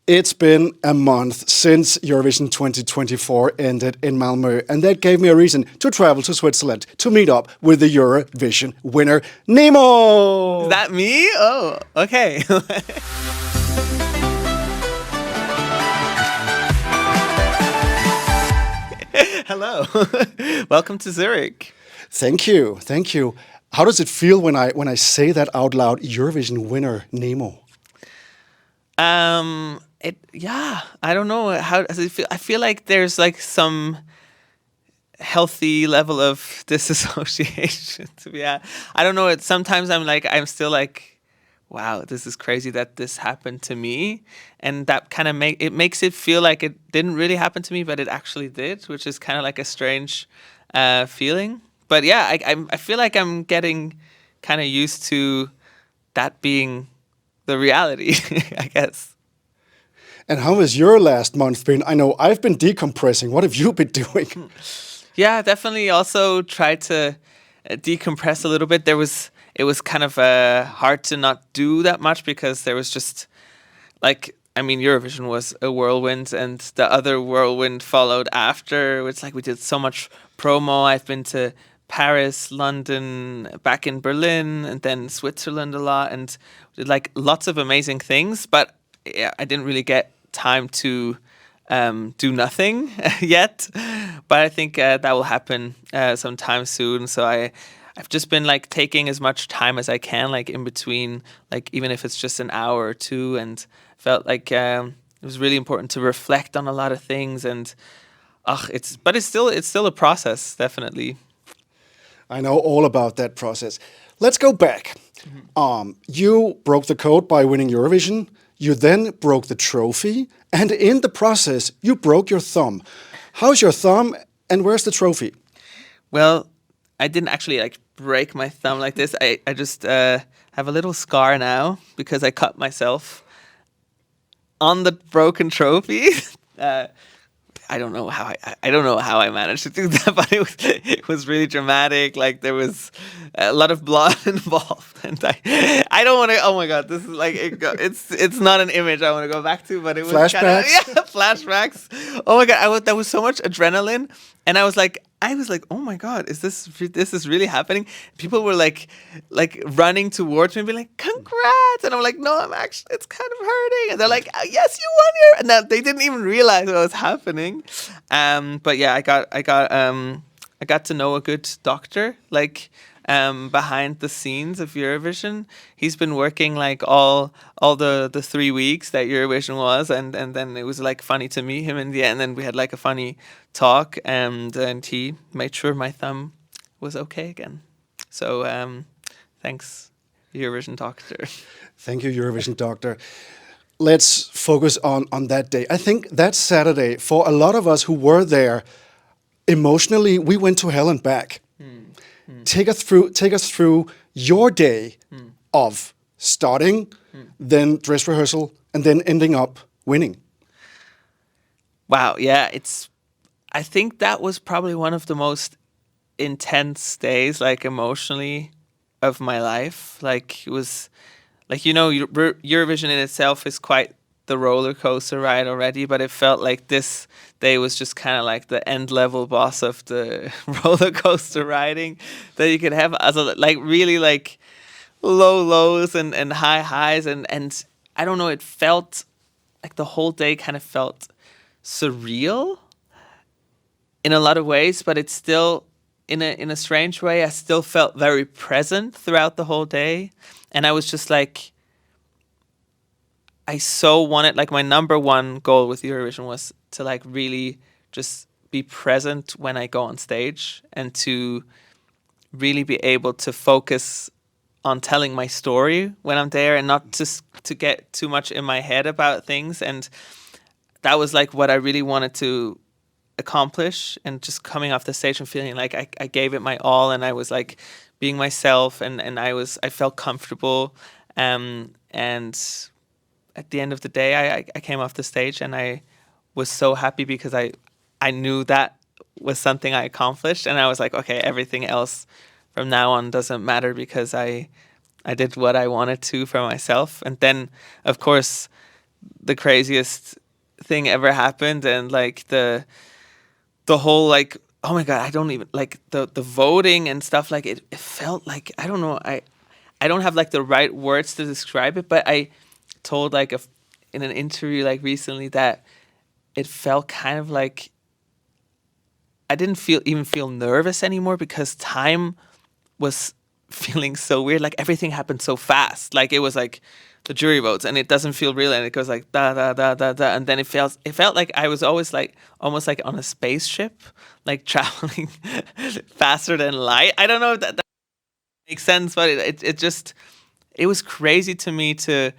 It's been a month since Eurovision 2024 ended in Malmö, and that gave me a reason to travel to Switzerland to meet up with the Eurovision winner, Is Nemo! that me? Oh, okay. Hello. Welcome to Zurich. Thank you, thank you. How does it feel when I say that out loud, Eurovision winner, Nemo? I don't know how does it feel. I feel like there's like some healthy level of disassociation. To be, I don't know. Sometimes I'm still like, wow, this is crazy that this happened to me, and that kind of makes it feel like it didn't really happen to me, but it actually did, which is kind of like a strange feeling. But yeah, I feel like I'm getting kind of used to that being the reality, I guess. And how has your last month been? I know I've been decompressing. What have you been doing? Yeah, definitely. Also tried to decompress a little bit. It was kind of hard to not do that much because there was just Eurovision was a whirlwind, and the other whirlwind followed after. It's like we did so much promo. I've been to Paris, London, back in Berlin, and then Switzerland a lot, and did like lots of amazing things. But yeah, I didn't really get time to do nothing yet. But I think that will happen sometime soon. So I've just been like taking as much time as I can, like in between, like even if it's just an hour or two, and felt like it was really important to reflect on a lot of things. And it's still a process, definitely. I know all about that process. Let's go back. You broke the code by winning Eurovision. You then broke the trophy, and in the process, you broke your thumb. How's your thumb, and where's the trophy? Well, I didn't actually like break my thumb like this. I just have a little scar now because I cut myself on the broken trophy. I don't know how I don't know how I managed to do that, but it was really dramatic. Like there was a lot of blood involved, and I don't want to. Oh my god, this is like it's not an image I want to go back to, but it was Flashbacks? Kinda, flashbacks. Oh my god, there was so much adrenaline, and I was like, oh my god, is this is really happening? People were like running towards me, and be like, congrats, and I'm like, no, I'm actually, it's kind of hurting, and they're like, yes, you won your, and now they didn't even realize what was happening. But yeah, I got to know a good doctor, like behind the scenes of Eurovision. He's been working like all the 3 weeks that Eurovision was, and then it was like funny to meet him in the end. And we had like a funny talk, and he made sure my thumb was okay again. So thanks, Eurovision doctor. Thank you, Eurovision doctor. Let's focus on that day. I think that Saturday, for a lot of us who were there, emotionally, we went to hell and back. Take us through your day of starting, then dress rehearsal, and then ending up winning. Wow, yeah, I think that was probably one of the most intense days, like emotionally, of my life. Like it was, like Eurovision in itself is quite the roller coaster ride already, but it felt like this day was just kind of like the end level boss of the roller coaster riding that you could have, as like really like low lows and high highs, and I don't know, it felt like the whole day kind of felt surreal in a lot of ways, but it's still in a strange way I still felt very present throughout the whole day. And I was just like, I so wanted, like my number one goal with Eurovision was to like really just be present when I go on stage, and to really be able to focus on telling my story when I'm there, and not just to get too much in my head about things. And that was like what I really wanted to accomplish, and just coming off the stage and feeling like I gave it my all, and I was like being myself, and I felt comfortable, and at the end of the day I came off the stage and I was so happy because I knew that was something I accomplished, and I was like, okay, everything else from now on doesn't matter because I did what I wanted to for myself. And then of course the craziest thing ever happened, and like the whole like, oh my god, I don't even like the voting and stuff. Like it felt like, I don't know, I don't have like the right words to describe it, but I told like in an interview like recently that it felt kind of like I didn't feel nervous anymore, because time was feeling so weird. Like everything happened so fast. Like it was like the jury votes, and it doesn't feel real, and it goes like da da da da da, and then it felt like I was always like almost like on a spaceship, like traveling faster than light. I don't know if that makes sense, but it was crazy to me to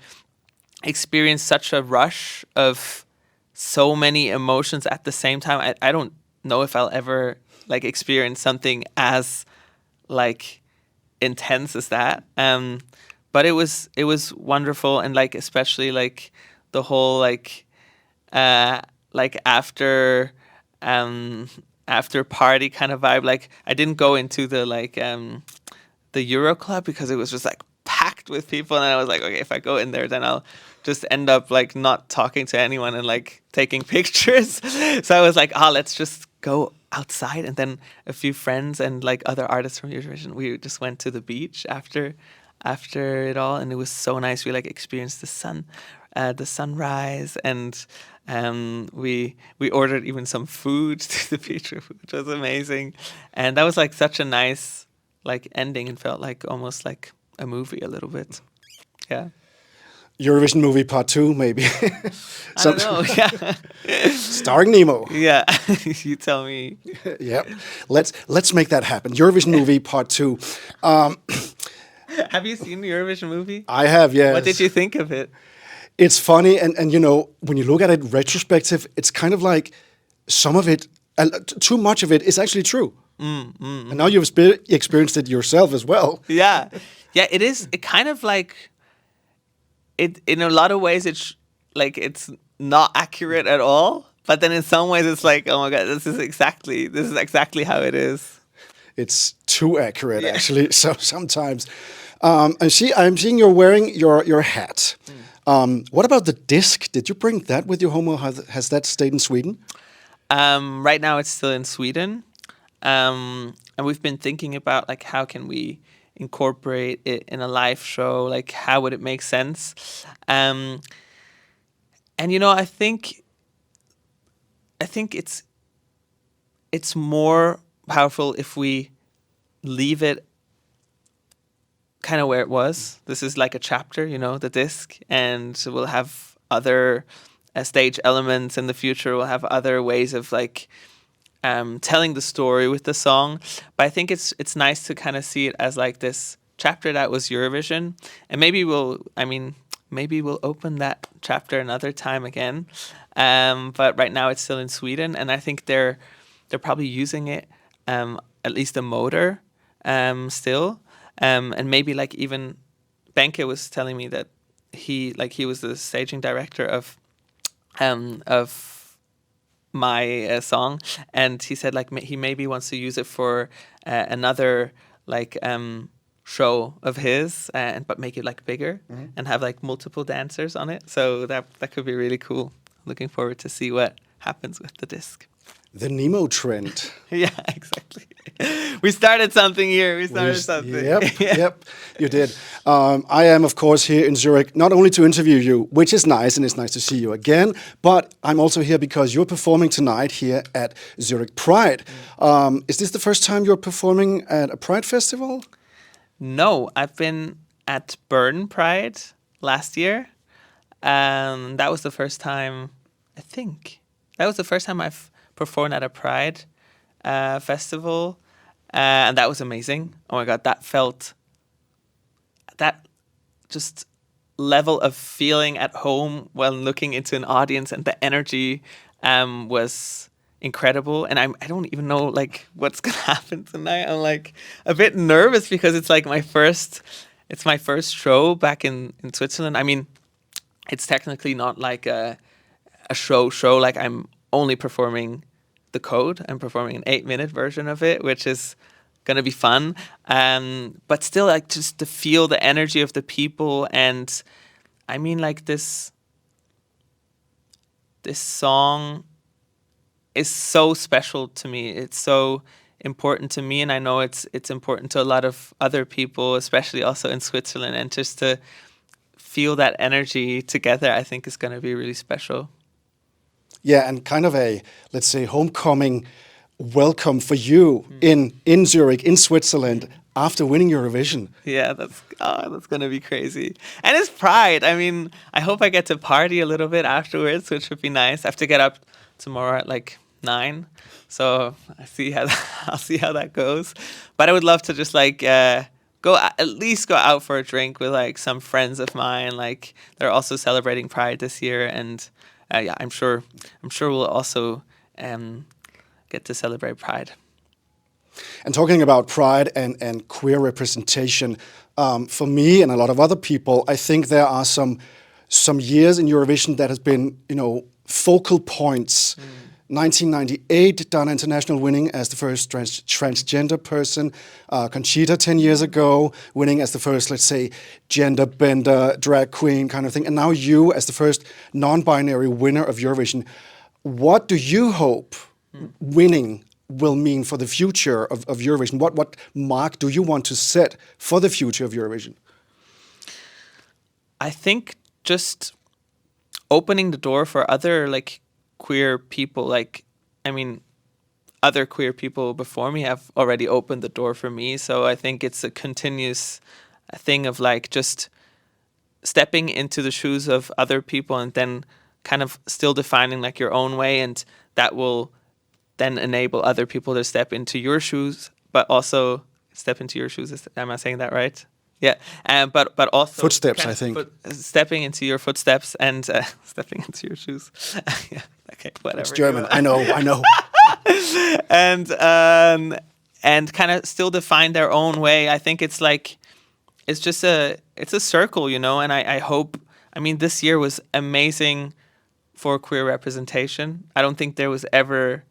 experience such a rush of so many emotions at the same time. I don't know if I'll ever like experience something as like intense as that. But it was wonderful, and like especially like the whole like after party kind of vibe. Like I didn't go into the Euro Club because it was just like packed with people, and I was like, okay, if I go in there, then I'll just end up like not talking to anyone and like taking pictures. So I was like, let's just go outside. And then a few friends and like other artists from Eurovision, we just went to the beach after it all, and it was so nice. We like experienced the sunrise, and we ordered even some food to the beach, which was amazing. And that was like such a nice like ending, and felt like almost like a movie a little bit. Yeah. Eurovision movie part 2, maybe. I don't know. Yeah. Starring Nemo. Yeah. You tell me. Yep. Let's make that happen. Eurovision movie part 2. Have you seen the Eurovision movie? I have, yes. What did you think of it? It's funny, and you know, when you look at it retrospective, it's kind of like some of it, too much of it is actually true. And now you've experienced it yourself as well. Yeah. Yeah, it is. It kind of like, it in a lot of ways, it's not accurate at all. But then in some ways, it's like, oh my god, this is exactly how it is. It's too accurate, actually. So sometimes, I'm seeing you're wearing your hat. What about the disc? Did you bring that with you home, or has that stayed in Sweden? Right now, it's still in Sweden, and we've been thinking about like how can we incorporate it in a live show, like how would it make sense. And you know, I think it's more powerful if we leave it kind of where it was. This is like a chapter, you know, the disc, and we'll have other stage elements in the future. We'll have other ways of like telling the story with the song. But I think it's nice to kind of see it as like this chapter that was Eurovision, and maybe we'll open that chapter another time again. But right now it's still in Sweden, and I think they're probably using it, at least a motor, still, and maybe like even Benke was telling me that he was the staging director of my song, and he said like he maybe wants to use it for another like show of his, but make it like bigger and have like multiple dancers on it. So that could be really cool. Looking forward to see what happens with the disc. The Nemo trend. Yeah, exactly. We started something here. Yep, yep, you did. I am, of course, here in Zurich, not only to interview you, which is nice, and it's nice to see you again, but I'm also here because you're performing tonight here at Zürich Pride. Is this the first time you're performing at a Pride festival? No, I've been at Bern Pride last year. That was the first time, I think. That was the first time I've performed at a Pride festival, and that was amazing. Oh my god, that just level of feeling at home when looking into an audience, and the energy was incredible. And I don't even know like what's gonna happen tonight. I'm like a bit nervous because it's like my first show back in Switzerland. I mean, it's technically not like a show. Like I'm only performing the code. I'm performing an 8-minute version of it, which is gonna be fun. But still, like just to feel the energy of the people, and I mean like this this song is so special to me. It's so important to me, and I know it's important to a lot of other people, especially also in Switzerland. And just to feel that energy together, I think is going to be really special. Yeah, and kind of a, let's say, homecoming welcome for you in Zurich, in Switzerland, after winning Eurovision. Yeah, that's gonna be crazy. And it's Pride. I mean, I hope I get to party a little bit afterwards, which would be nice. I have to get up tomorrow at like 9, so I'll see how that goes. But I would love to just like at least go out for a drink with like some friends of mine. Like they're also celebrating Pride this year, and yeah, I'm sure we'll also get to celebrate Pride. And talking about pride and queer representation, for me and a lot of other people, I think there are some years in Eurovision that has been, focal points. 1998, Dana International winning as the first transgender person. Conchita 10 years ago winning as the first, let's say, gender bender drag queen kind of thing. And now you as the first non-binary winner of Eurovision. What do you hope winning will mean for the future of Eurovision? What mark do you want to set for the future of Eurovision? I think just opening the door for other like queer people. Like, I mean, other queer people before me have already opened the door for me. So I think it's a continuous thing of like just stepping into the shoes of other people and then kind of still defining like your own way, and that will then enable other people to step into your shoes, but also step into your shoes. Am I saying that right? Yeah, but also footsteps. I think stepping into your footsteps and stepping into your shoes. Yeah, okay, whatever. It's German. I know. and kind of still define their own way. I think it's like it's a circle, and I hope. I mean, this year was amazing for queer representation. I don't think there was ever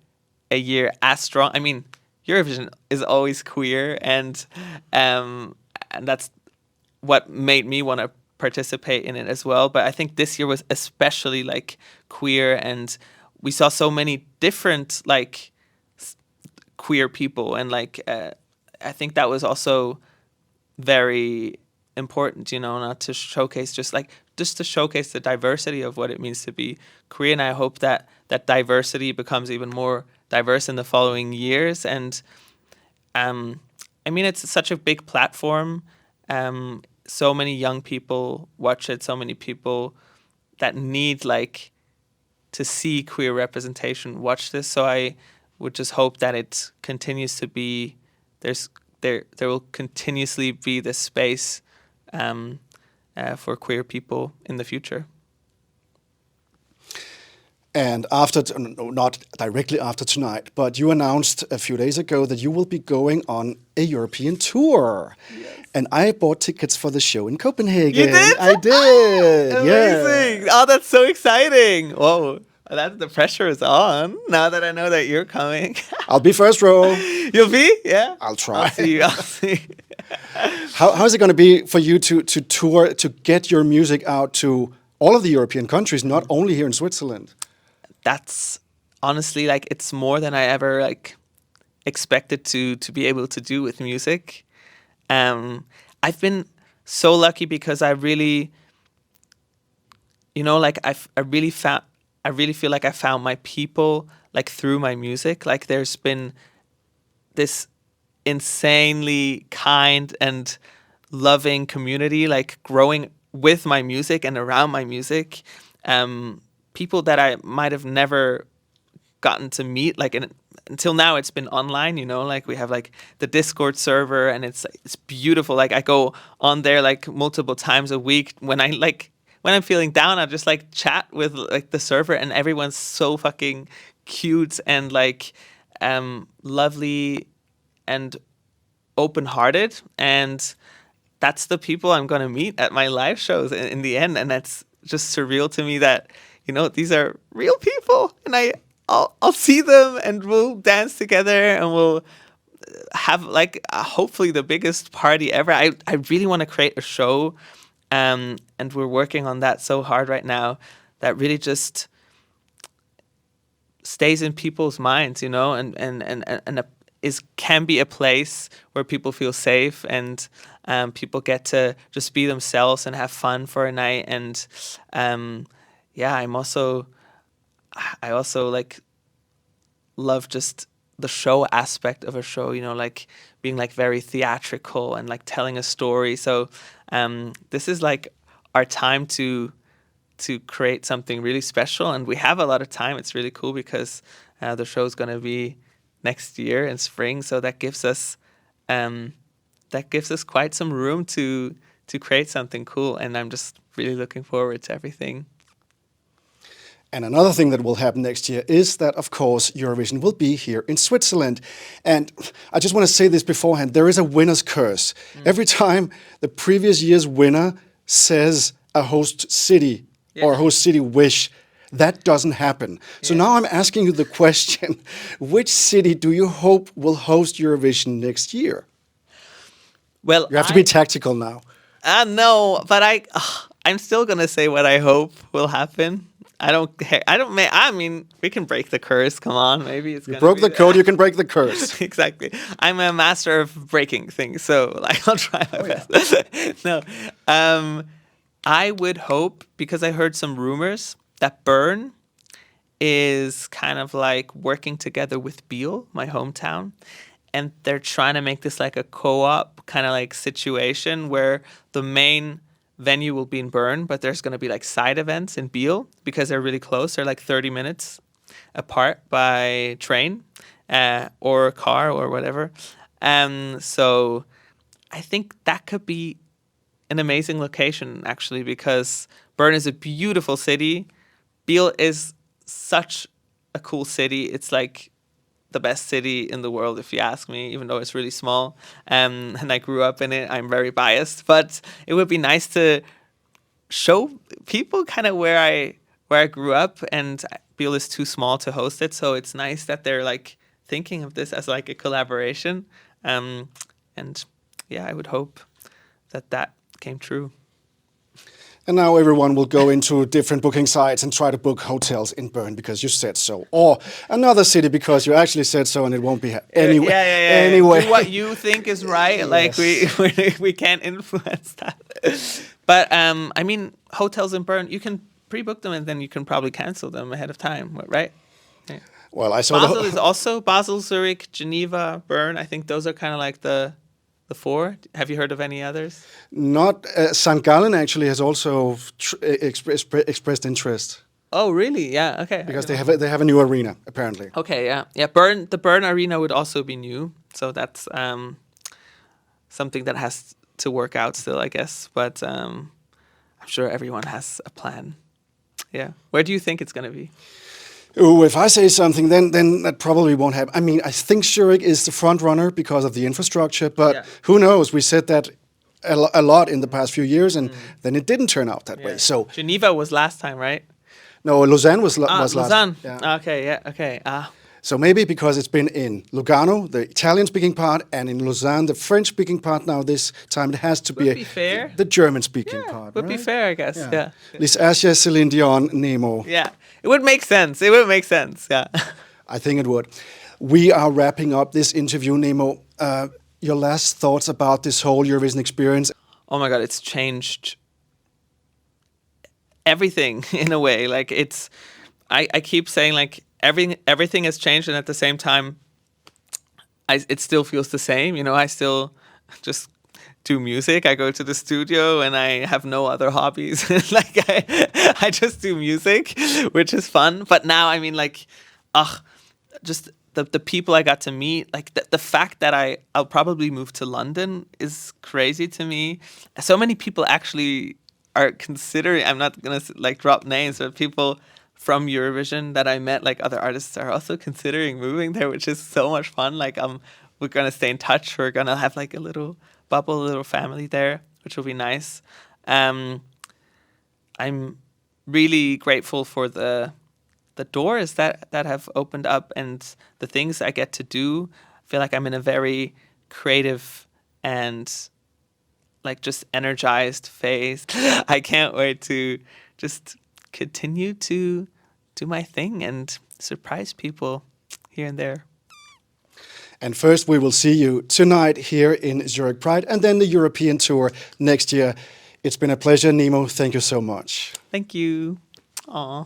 a year as strong. I mean, Eurovision is always queer, and that's what made me want to participate in it as well. But I think this year was especially like queer, and we saw so many different like queer people, and like I think that was also very important, not to showcase just to showcase the diversity of what it means to be queer. And I hope that diversity becomes even more diverse in the following years. And I mean, it's such a big platform. So many young people watch it, so many people that need like to see queer representation watch this. So I would just hope that it continues to be there will continuously be this space for queer people in the future. And not directly after tonight, but you announced a few days ago that you will be going on a European tour. Yes. And I bought tickets for the show in Copenhagen. You did? I did. Amazing. Yeah. Oh, that's so exciting. Whoa. The pressure is on now that I know that you're coming. I'll be first row. You'll be? Yeah. I'll try. I'll see. How is it going to be for you to tour, to get your music out to all of the European countries, not only here in Switzerland? That's honestly like it's more than I ever like expected to be able to do with music. I've been so lucky because I really, like I really feel like I found my people like through my music. Like there's been this insanely kind and loving community like growing with my music and around my music. People that I might have never gotten to meet, like until now it's been online, like we have like the Discord server, and it's beautiful. Like I go on there like multiple times a week. When I'm feeling down, I just like chat with like the server, and everyone's so fucking cute and like lovely and open-hearted, and that's the people I'm gonna meet at my live shows in the end. And that's just surreal to me that these are real people, and I'll see them, and we'll dance together, and we'll have like hopefully the biggest party ever. I really want to create a show, and we're working on that so hard right now, that really just stays in people's minds, you know, and can be a place where people feel safe, and people get to just be themselves and have fun for a night. And yeah, I also like love just the show aspect of a show, you know, like being like very theatrical and like telling a story. So this is like our time to create something really special, and we have a lot of time. It's really cool because the show's going to be next year in spring, so that gives us quite some room to create something cool, and I'm just really looking forward to everything. And another thing that will happen next year is that, of course, Eurovision will be here in Switzerland. And I just want to say this beforehand, there is a winner's curse. Every time the previous year's winner says a host city or a host city wish, that doesn't happen. So now I'm asking you the question, which city do you hope will host Eurovision next year? Well, you have to be tactical now. No, but I'm still going to say what I hope will happen. I don't care. I mean, we can break the curse. Come on, maybe it's. You broke the code. You can break the curse. Exactly. I'm a master of breaking things, so like I'll try my best. No, I would hope, because I heard some rumors that Bern is kind of like working together with Biel, my hometown, and they're trying to make this like a co-op kind of like situation where the main venue will be in Bern, but there's going to be like side events in Biel because they're really close. They're like 30 minutes apart by train or car or whatever. So I think that could be an amazing location, actually, because Bern is a beautiful city. Biel is such a cool city. It's like the best city in the world, if you ask me, even though it's really small. And I grew up in it. I'm very biased, but it would be nice to show people kind of where I grew up, and Biel is too small to host it. So it's nice that they're like thinking of this as like a collaboration. And yeah, I would hope that came true. And now everyone will go into different booking sites and try to book hotels in Bern because you said so, or another city because you actually said so, and it won't be anyway. Anyway, do what you think is right. Yes. Like we can't influence that. But I mean, hotels in Bern, you can pre-book them and then you can probably cancel them ahead of time, right? Yeah. Well, I saw Basel is also Basel, Zurich, Geneva, Bern. I think those are kind of like the four. Have you heard of any others? Not St. Gallen actually has also expressed interest. Oh, really? Yeah. Okay. Because they have a new arena apparently. Okay. Yeah. Yeah. The Bern arena would also be new, so that's something that has to work out still, I guess. But I'm sure everyone has a plan. Yeah. Where do you think it's going to be? Oh, if I say something, then that probably won't happen. I mean, I think Zurich is the front runner because of the infrastructure, but who knows? We said that a lot in the past few years, and then it didn't turn out that way. So Geneva was last time, right? No, Lausanne was last. Lausanne. Yeah. Okay. Yeah. Okay. So maybe because it's been in Lugano, the Italian-speaking part, and in Lausanne, the French-speaking part. Now this time it has to be the German-speaking part. Would be fair, I guess. Yeah. Liz Asher, Celine Dion, Nemo. Yeah, it would make sense. Yeah. I think it would. We are wrapping up this interview, Nemo. Your last thoughts about this whole Eurovision experience? Oh my God, it's changed everything in a way. Like I keep saying like everything has changed, and at the same time, it still feels the same. You know, I still just do music. I go to the studio and I have no other hobbies. Like I just do music, which is fun. But now, I mean, like, just the people I got to meet, like the fact that I'll probably move to London is crazy to me. So many people actually are considering, I'm not gonna like drop names, but people from Eurovision that I met, like other artists, are also considering moving there, which is so much fun. Like we're gonna stay in touch. We're gonna have like a little bubble, a little family there, which will be nice. I'm really grateful for the doors that have opened up and the things I get to do. I feel like I'm in a very creative and like just energized phase. I can't wait to just continue to do my thing and surprise people here and there. And first, we will see you tonight here in Zurich Pride, and then the European tour next year. It's been a pleasure, Nemo. Thank you so much. Thank you. Aw.